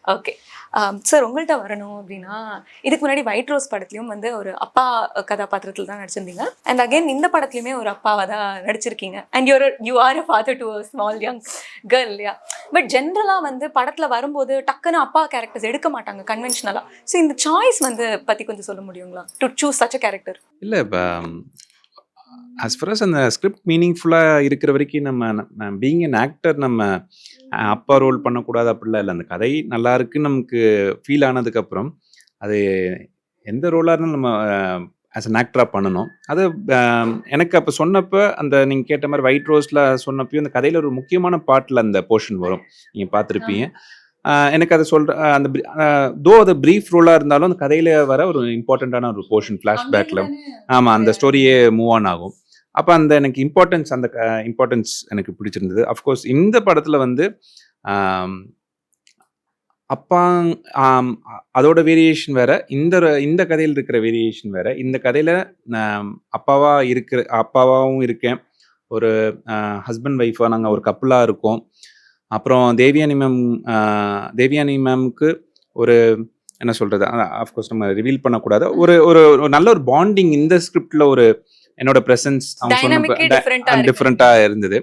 Okay. Sir உங்கள்ட்ட வரணும் அப்படின்னா, இதுக்கு முன்னாடி ஒயிட் ரோஸ் படத்துலயும் வந்து ஒரு அப்பா கதாபாத்திரத்துல தான் நடிச்சிருந்தீங்க. அண்ட் அகைன் இந்த படத்துலயுமே ஒரு அப்பாவா தான் நடிச்சிருக்கீங்க. And you are a father to a small young girl இல்லையா? பட் ஜென்ரலா வந்து படத்துல வரும்போது டக்குன்னு அப்பா கேரக்டர்ஸ் எடுக்க மாட்டாங்க கன்வென்ஷனலா. ஸோ இந்த சாய்ஸ் வந்து பத்தி கொஞ்சம் சொல்ல முடியுங்களா? To choose such a character. இல்ல இப்ப ஆஸ் ஃபார் அஸ் அந்த ஸ்கிரிப்ட் மீனிங்ஃபுல்லா இருக்கிற வரைக்கும் நம்ம பீயிங் அன் ஆக்டர் நம்ம அப்பா ரோல் பண்ணக்கூடாது அப்படிலாம் இல்ல. அந்த கதை நல்லா இருக்குன்னு நமக்கு ஃபீல் ஆனதுக்கப்புறம், அது எந்த ரோலா இருந்தாலும் நம்ம ஆஸ் அன் ஆக்டரா பண்ணணும். அது அ எனக்கு அப்ப சொன்னப்ப, அந்த நீங்க கேட்ட மாரி ஒயிட் ரோஸ்ல சொன்னப்பயும், அந்த கதையில ஒரு முக்கியமான பார்ட்ல அந்த போர்ஷன் வரும். நீங்க பார்த்திருப்பீங்க. எனக்கு அத சொல்ற அந்த அது பிரீஃப் ரோலா இருந்தாலும், அந்த கதையில வர ஒரு இம்பார்ட்டன்ட்டான ஒரு போர்ஷன் ஃபிளாஷ்பேக்ல ஆமா. அந்த ஸ்டோரியே மூவ் ஆன் ஆகும். அப்ப அந்த எனக்கு இம்பார்ட்டன்ஸ் அந்த இம்பார்ட்டன்ஸ் எனக்கு பிடிச்சிருந்தது. அஃப்கோர்ஸ் இந்த படத்துல வந்து ஆம் அப்பா ஆம் அதோட வேரியேஷன் வேற. இந்த கதையில இருக்கிற வேரியேஷன் வேற. இந்த கதையில நான் அப்பாவாவும் இருக்கேன். ஒரு ஹஸ்பண்ட் ஒய்ஃபா நாங்க ஒரு கப்புலா இருக்கோம். அப்புறம் அ தேவயானி மேம்க்கு ஒரு என்ன சொல்றது? ஆஃப்கோர்ஸ் நம்ம ரிவீல் பண்ணக்கூடாது. ஒரு ஒரு ஒரு நல்ல ஒரு பாண்டிங் இந்த ஸ்கிரிப்ட்ல என்னோட பிரசன்ஸ் அவங்க சொன்னப்ப டைனமிக்கே டிஃபரெண்டா இருக்கு. டிஃபரெண்ட்டா இருந்தது.